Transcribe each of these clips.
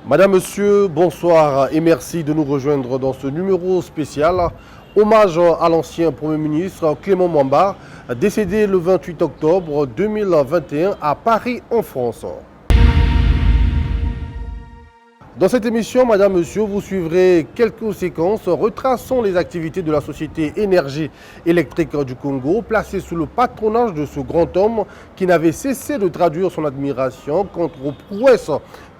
Madame, Monsieur, bonsoir et merci de nous rejoindre dans ce numéro spécial. Hommage à l'ancien Premier ministre Clément Mwamba, décédé le 28 octobre 2021 à Paris en France. Dans cette émission, Madame, Monsieur, vous suivrez quelques séquences retraçant les activités de la Société Énergie électrique du Congo, placée sous le patronage de ce grand homme qui n'avait cessé de traduire son admiration contre aux prouesses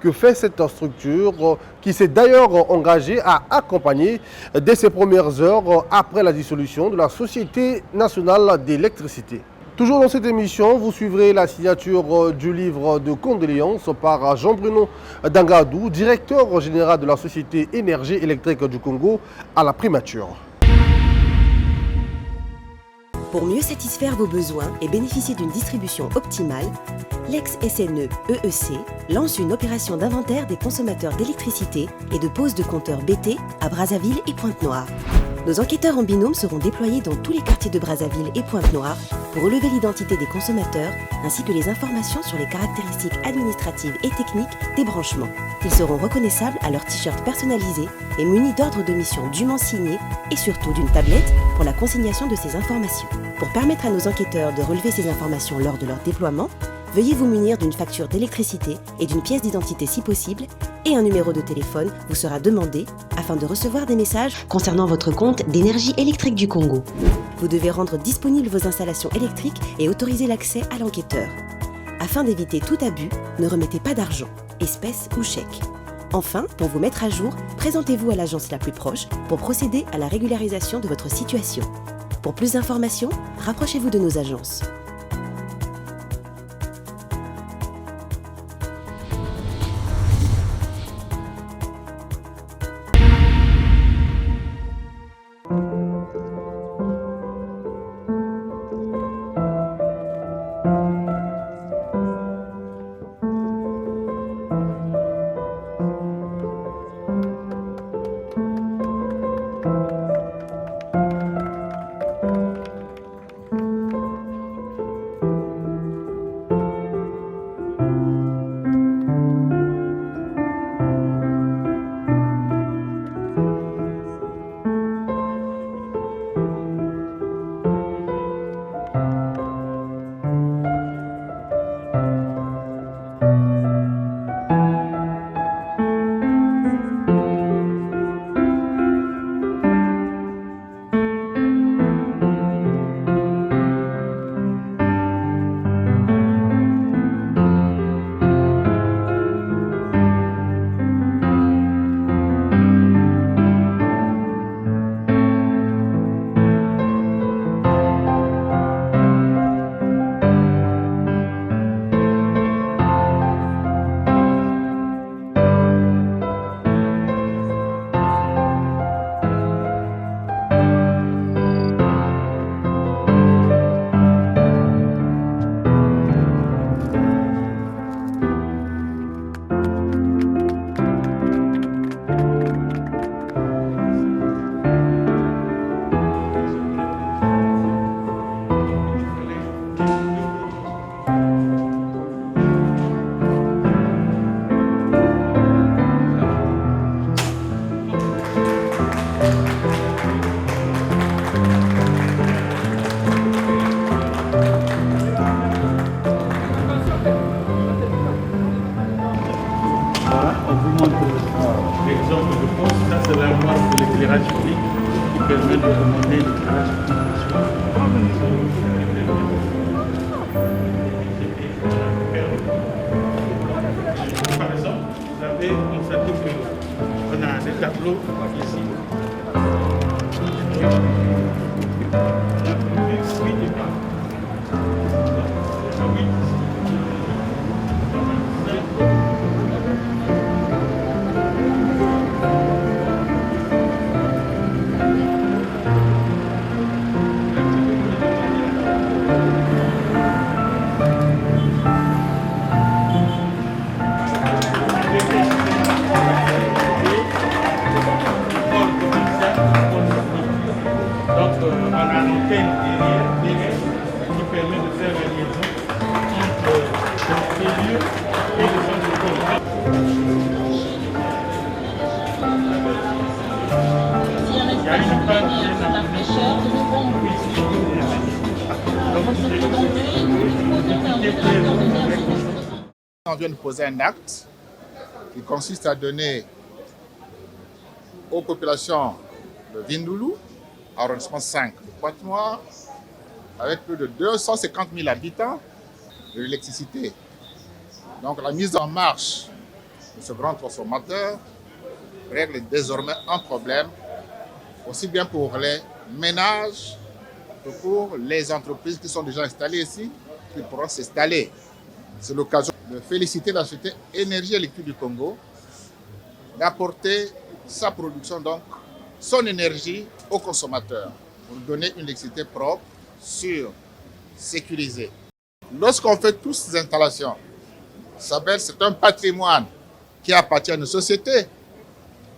que fait cette structure, qui s'est d'ailleurs engagée à accompagner dès ses premières heures après la dissolution de la Société nationale d'électricité. Toujours dans cette émission, vous suivrez la signature du livre de condoléances par Jean-Bruno Dangadou, directeur général de la Société Énergie électrique du Congo, à la primature. Pour mieux satisfaire vos besoins et bénéficier d'une distribution optimale, l'ex-SNE EEC lance une opération d'inventaire des consommateurs d'électricité et de pose de compteurs BT à Brazzaville et Pointe-Noire. Nos enquêteurs en binôme seront déployés dans tous les quartiers de Brazzaville et Pointe-Noire pour relever l'identité des consommateurs ainsi que les informations sur les caractéristiques administratives et techniques des branchements. Ils seront reconnaissables à leur t-shirt personnalisé et munis d'ordres de mission dûment signés et surtout d'une tablette pour la consignation de ces informations. Pour permettre à nos enquêteurs de relever ces informations lors de leur déploiement, veuillez vous munir d'une facture d'électricité et d'une pièce d'identité si possible, et un numéro de téléphone vous sera demandé afin de recevoir des messages concernant votre compte d'Énergie électrique du Congo. Vous devez rendre disponibles vos installations électriques et autoriser l'accès à l'enquêteur. Afin d'éviter tout abus, ne remettez pas d'argent, espèces ou chèques. Enfin, pour vous mettre à jour, présentez-vous à l'agence la plus proche pour procéder à la régularisation de votre situation. Pour plus d'informations, rapprochez-vous de nos agences. on a une antenne derrière qui permet de faire la liaison entre le lieu et le centre de contrôle. Il y a une panne qui est la fraîcheur, On vient de poser un acte qui consiste à donner aux populations de Vindoulou, arrondissement 5 de Pointe-Noire, avec plus de 250 000 habitants, de l'électricité. Donc la mise en marche de ce grand transformateur règle désormais un problème, aussi bien pour les ménages que pour les entreprises qui sont déjà installées ici, qui pourront s'installer. C'est l'occasion de féliciter la Société Énergie électrique du Congo d'apporter sa production, donc son énergie aux consommateurs pour donner une électricité propre, sûre, sécurisée. Lorsqu'on fait toutes ces installations, c'est un patrimoine qui appartient à nos sociétés,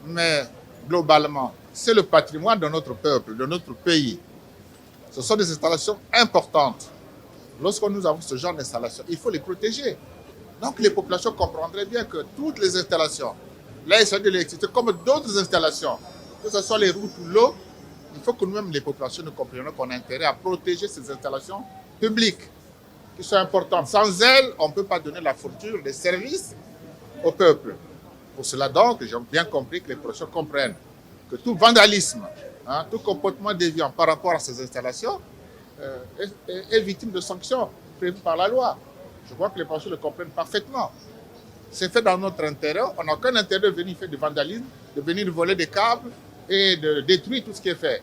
mais globalement, c'est le patrimoine de notre peuple, de notre pays. Ce sont des installations importantes. Lorsque nous avons ce genre d'installation, il faut les protéger. Donc les populations comprendraient bien que toutes les installations, là il s'agit de l'électricité comme d'autres installations, que ce soit les routes ou l'eau, il faut que nous-mêmes les populations nous comprenions qu'on a intérêt à protéger ces installations publiques qui sont importantes. Sans elles, on ne peut pas donner la fourniture des services au peuple. Pour cela donc, j'ai bien compris que les populations comprennent que tout vandalisme, tout comportement déviant par rapport à ces installations est victime de sanctions prévues par la loi. Je crois que les populations le comprennent parfaitement. C'est fait dans notre intérêt. On n'a aucun intérêt de venir faire du vandalisme, de venir voler des câbles et de détruire tout ce qui est fait.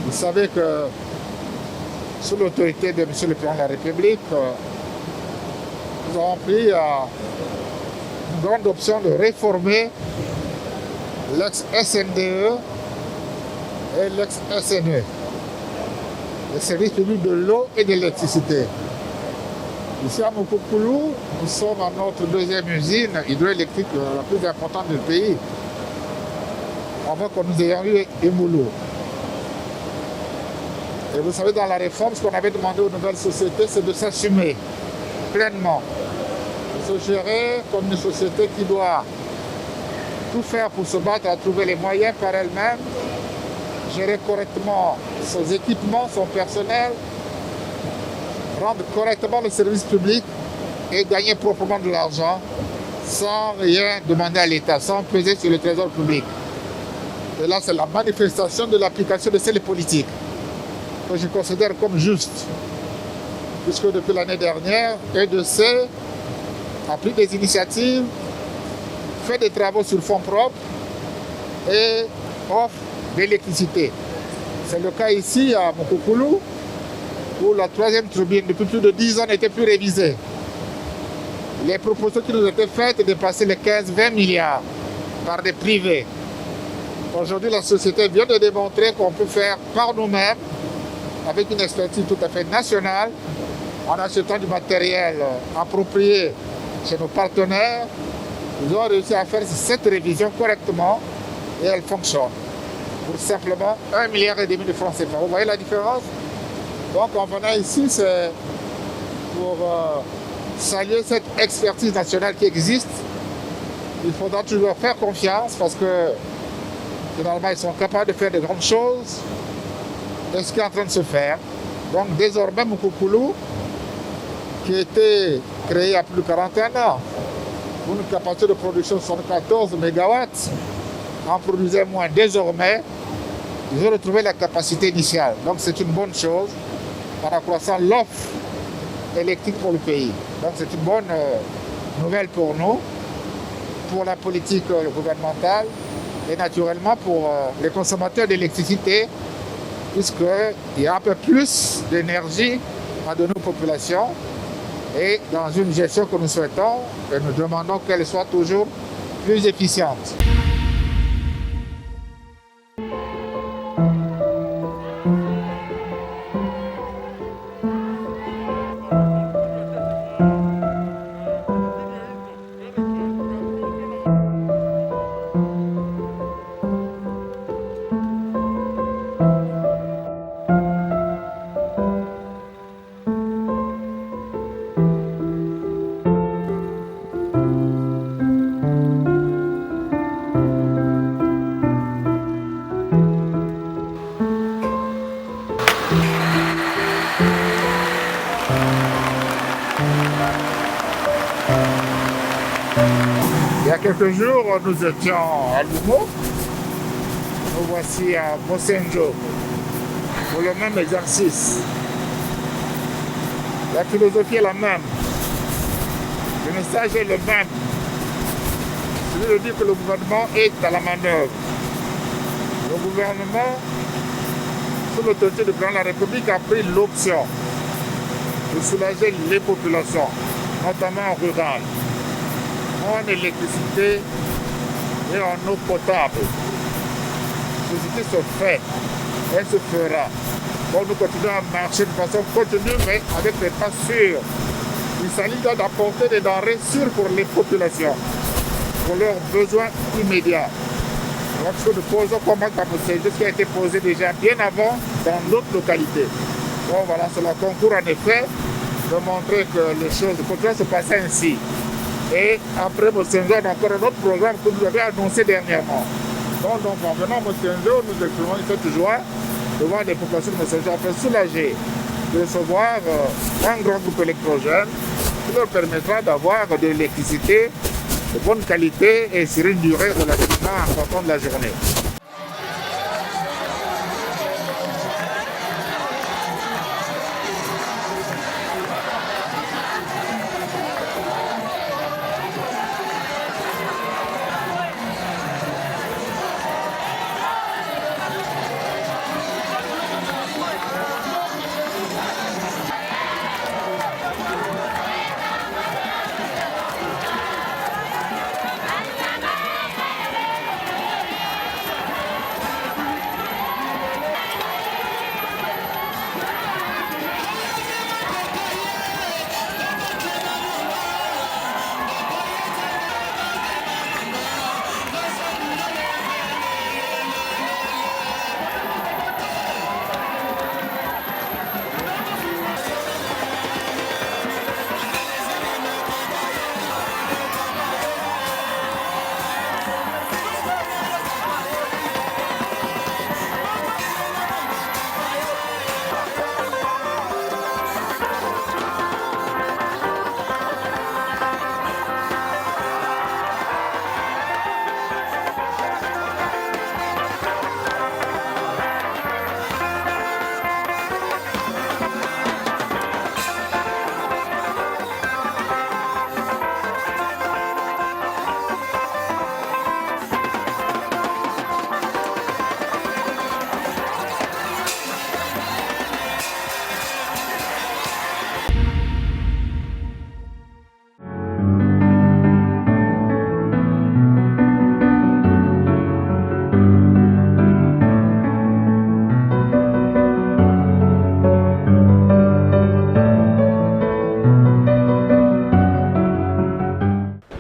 Vous savez que sous l'autorité de M. le Président de la République, nous avons pris une grande option de réformer l'ex-SNDE et l'ex-SNE, les services publics de l'eau et de l'électricité. Ici à Mokoukoulou, nous sommes à notre deuxième usine hydroélectrique la plus importante du pays, avant que nous ayons eu Emoulou. Et vous savez, dans la réforme, ce qu'on avait demandé aux nouvelles sociétés, c'est de s'assumer pleinement, de se gérer comme une société qui doit tout faire pour se battre à trouver les moyens par elle-même, gérer correctement ses équipements, son personnel, rendre correctement le service public et gagner proprement de l'argent sans rien demander à l'État, sans peser sur le trésor public. Et là, c'est la manifestation de l'application de ces politiques que je considère comme juste, puisque depuis l'année dernière, EDC a pris des initiatives, fait des travaux sur fonds propres et offre d'électricité. C'est le cas ici à Mokoukoulou, où la troisième turbine, depuis plus de 10 ans, n'était plus révisée. Les propositions qui nous étaient faites dépassaient les 15-20 milliards par des privés. Aujourd'hui, la société vient de démontrer qu'on peut faire par nous-mêmes, avec une expertise tout à fait nationale, en achetant du matériel approprié chez nos partenaires. Nous avons réussi à faire cette révision correctement et elle fonctionne. Pour simplement 1,5 milliard de francs CFA. Vous voyez la différence? Donc en venant ici, c'est pour saluer cette expertise nationale qui existe. Il faudra toujours faire confiance parce que finalement ils sont capables de faire de grandes choses. Et ce qui est en train de se faire. Donc désormais Mokoukoulou, qui a été créé il y a plus de 41 ans, pour une capacité de production de 74 MW, en produisait moins. Désormais, ils ont retrouvé la capacité initiale. Donc c'est une bonne chose par accroissant l'offre électrique pour le pays. Donc c'est une bonne nouvelle pour nous, pour la politique gouvernementale et naturellement pour les consommateurs d'électricité, puisqu'il y a un peu plus d'énergie à donner aux populations. Et dans une gestion que nous souhaitons, nous demandons qu'elle soit toujours plus efficiente. Il y a quelques jours, nous étions à Lumo. Nous voici à Mosenjo pour le même exercice. La philosophie est la même. Le message est le même. Je veux dire que le gouvernement est à la manœuvre. Le gouvernement, sous l'autorité du président de la République, a pris l'option de soulager les populations, notamment rurales, en électricité et en eau potable. Ceci se fait, elle se fera. Bon, nous continuons à marcher de façon continue, mais avec des pas sûrs. Il s'agit d'apporter des denrées sûres pour les populations, pour leurs besoins immédiats. Donc, ce que nous posons comme acte à ce qui a été posé déjà bien avant dans d'autres localités. Bon, voilà, cela concourt en effet de montrer que les choses continuent à se passer ainsi. Et après Mosenjo, on a encore un autre programme que nous avions annoncé dernièrement. Donc en venant à Mosenjo, nous exprimons cette joie devant les populations de Mosenjo afin de soulager, de recevoir un grand groupe électrogène qui leur permettra d'avoir de l'électricité de bonne qualité et sur une durée relativement importante de la journée.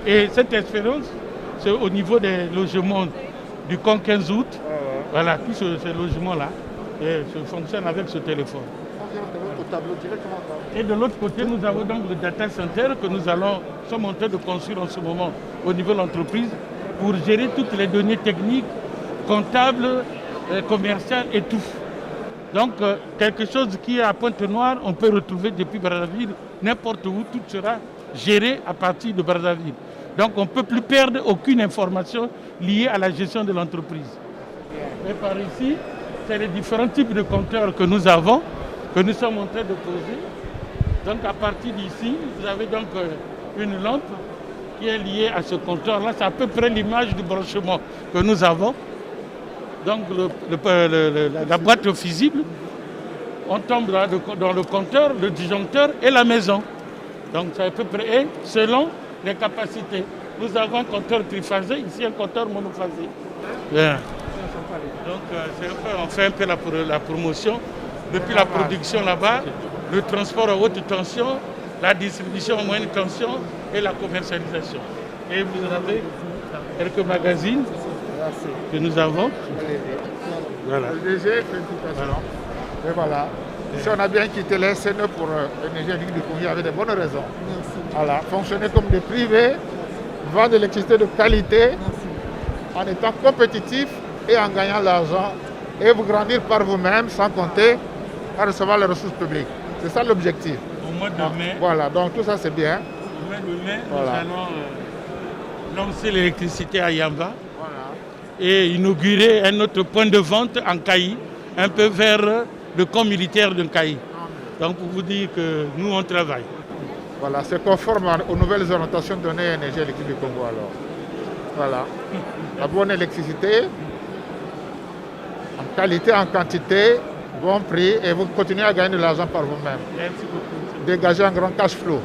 Et cette expérience, c'est au niveau des logements du camp 15 août. Voilà, tous ces logements-là fonctionnent avec ce téléphone. Et de l'autre côté, nous avons donc le data center que nous sommes en train de construire en ce moment au niveau de l'entreprise pour gérer toutes les données techniques, comptables, commerciales et tout. Donc, quelque chose qui est à Pointe-Noire, on peut retrouver depuis Brazzaville, n'importe où, tout sera géré à partir de Brazzaville. Donc on ne peut plus perdre aucune information liée à la gestion de l'entreprise. Et par ici, c'est les différents types de compteurs que nous avons, que nous sommes en train de poser. Donc à partir d'ici, vous avez donc une lampe qui est liée à ce compteur-là. C'est à peu près l'image du branchement que nous avons. Donc la boîte visible, on tombe dans le compteur, le disjoncteur et la maison. Donc c'est à peu près selon les capacités. Nous avons un compteur triphasé, ici un compteur monophasé. Bien. Donc on fait un peu la promotion. Depuis la production là-bas, le transport à haute tension, la distribution à moyenne tension et la commercialisation. Et vous avez quelques magazines que nous avons. Voilà. Le DG, félicitations. Et voilà. Si on a bien quitté les SNE pour l'énergie électrique du Congo, il y avait de bonnes raisons. Voilà. Fonctionner comme des privés, vendre de l'électricité de qualité, en étant compétitif et en gagnant l'argent, et vous grandir par vous-même sans compter à recevoir les ressources publiques. C'est ça l'objectif. Au mois de mai. Voilà, donc tout ça c'est bien. Au mois de mai, voilà. Nous allons lancer l'électricité à Yamba. Voilà. Et inaugurer un autre point de vente en Kaï, un peu vers le camp militaire de Kaï. Donc pour vous dire que nous on travaille. Voilà, c'est conforme aux nouvelles orientations données à l'énergie électrique du Congo alors. Voilà. La bonne électricité, en qualité, en quantité, bon prix, et vous continuez à gagner de l'argent par vous-même. Merci beaucoup. Dégager un grand cash flow.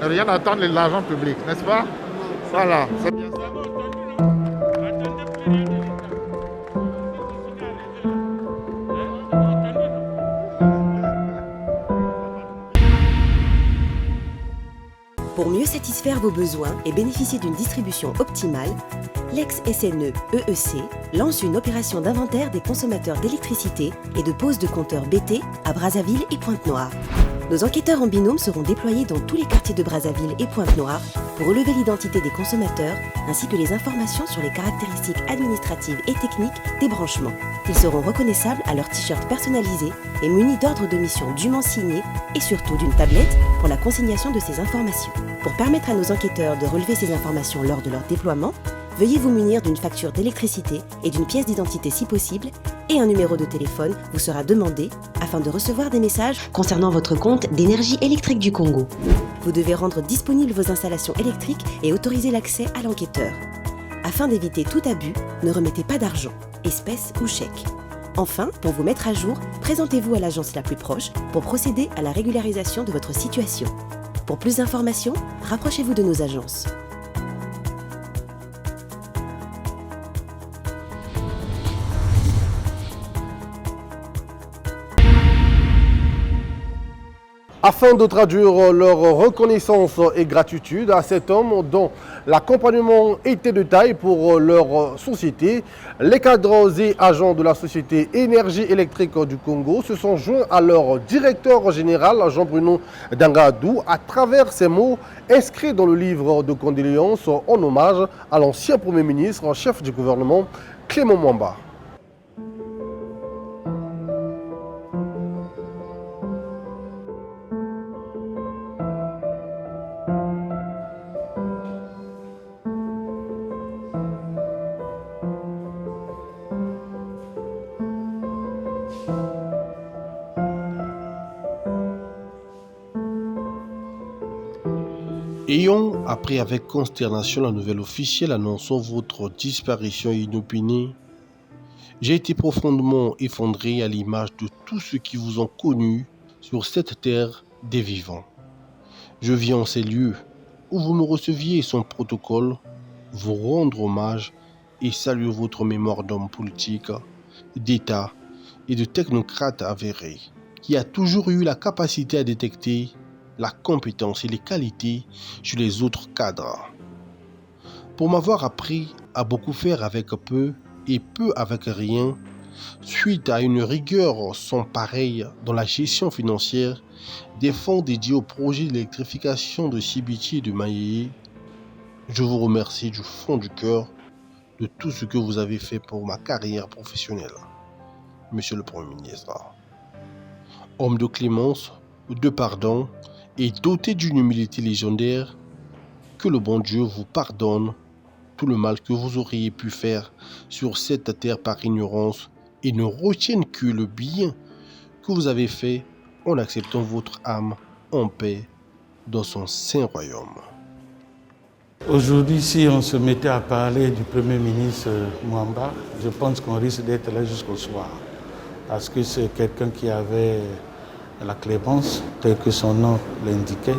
Ne rien attendre de l'argent public, n'est-ce pas? Voilà, c'est bien ça. Pour mieux satisfaire vos besoins et bénéficier d'une distribution optimale, l'ex-SNE EEC lance une opération d'inventaire des consommateurs d'électricité et de pose de compteurs BT à Brazzaville et Pointe-Noire. Nos enquêteurs en binôme seront déployés dans tous les quartiers de Brazzaville et Pointe-Noire pour relever l'identité des consommateurs ainsi que les informations sur les caractéristiques administratives et techniques des branchements. Ils seront reconnaissables à leur t-shirt personnalisé et munis d'ordres de mission dûment signés et surtout d'une tablette pour la consignation de ces informations. Pour permettre à nos enquêteurs de relever ces informations lors de leur déploiement, veuillez vous munir d'une facture d'électricité et d'une pièce d'identité si possible, et un numéro de téléphone vous sera demandé afin de recevoir des messages concernant votre compte d'énergie électrique du Congo. Vous devez rendre disponibles vos installations électriques et autoriser l'accès à l'enquêteur. Afin d'éviter tout abus, ne remettez pas d'argent, espèces ou chèques. Enfin, pour vous mettre à jour, présentez-vous à l'agence la plus proche pour procéder à la régularisation de votre situation. Pour plus d'informations, rapprochez-vous de nos agences. Afin de traduire leur reconnaissance et gratitude à cet homme dont l'accompagnement était de taille pour leur société, les cadres et agents de la société Énergie électrique du Congo se sont joints à leur directeur général Jean-Bruno Dangadou à travers ces mots inscrits dans le livre de condoléances en hommage à l'ancien Premier ministre, chef du gouvernement Clément Mwamba. Ayant appris avec consternation la nouvelle officielle annonçant votre disparition inopinée, j'ai été profondément effondré à l'image de tous ceux qui vous ont connu sur cette terre des vivants. Je viens en ces lieux où vous me receviez sans protocole, vous rendre hommage et saluer votre mémoire d'homme politique, d'État et de technocrate avéré, qui a toujours eu la capacité à détecter la compétence et les qualités chez les autres cadres. Pour m'avoir appris à beaucoup faire avec peu et peu avec rien, suite à une rigueur sans pareille dans la gestion financière des fonds dédiés au projet d'électrification de Sibiti et de Mayeye, je vous remercie du fond du cœur de tout ce que vous avez fait pour ma carrière professionnelle, Monsieur le Premier ministre. Homme de clémence, de pardon, et doté d'une humilité légendaire, Que le bon Dieu vous pardonne tout le mal que vous auriez pu faire sur cette terre par ignorance et ne retienne que le bien que vous avez fait en acceptant votre âme en paix dans son saint royaume. Aujourd'hui, si on se mettait à parler du Premier ministre Mwamba, je pense qu'on risque d'être là jusqu'au soir. Parce que c'est quelqu'un qui avait la clémence, tel que son nom l'indiquait.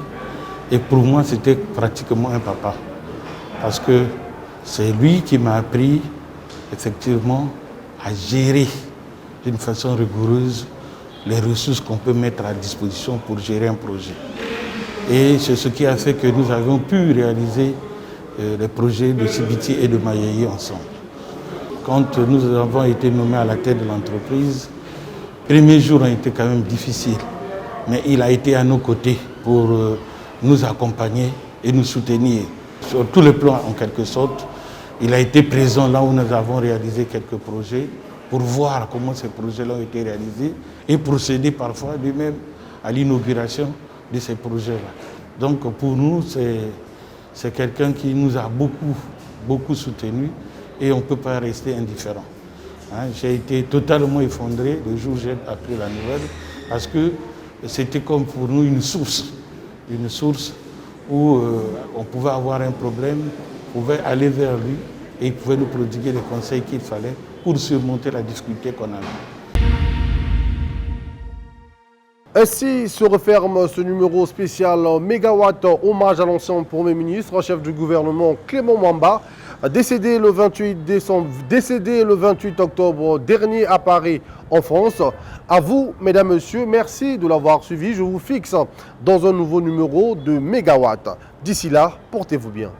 Et pour moi, c'était pratiquement un papa. Parce que c'est lui qui m'a appris, effectivement, à gérer d'une façon rigoureuse les ressources qu'on peut mettre à disposition pour gérer un projet. Et c'est ce qui a fait que nous avons pu réaliser les projets de Sibiti et de Mayeye ensemble. Quand nous avons été nommés à la tête de l'entreprise, les premiers jours ont été quand même difficiles. Mais il a été à nos côtés pour nous accompagner et nous soutenir sur tous les plans en quelque sorte. Il a été présent là où nous avons réalisé quelques projets pour voir comment ces projets-là ont été réalisés et procéder parfois lui-même à l'inauguration de ces projets-là. Donc pour nous, c'est quelqu'un qui nous a beaucoup soutenus et on ne peut pas rester indifférent. J'ai été totalement effondré le jour où j'ai appris la nouvelle parce que c'était comme pour nous une source où on pouvait avoir un problème, on pouvait aller vers lui et il pouvait nous prodiguer les conseils qu'il fallait pour surmonter la difficulté qu'on avait. Ainsi se referme ce numéro spécial Mégawatt, hommage à l'ancien Premier ministre, chef du gouvernement Clément Mwamba, décédé le 28 octobre dernier à Paris, en France. À vous, mesdames, messieurs, merci de l'avoir suivi. Je vous fixe dans un nouveau numéro de Mégawatt. D'ici là, portez-vous bien.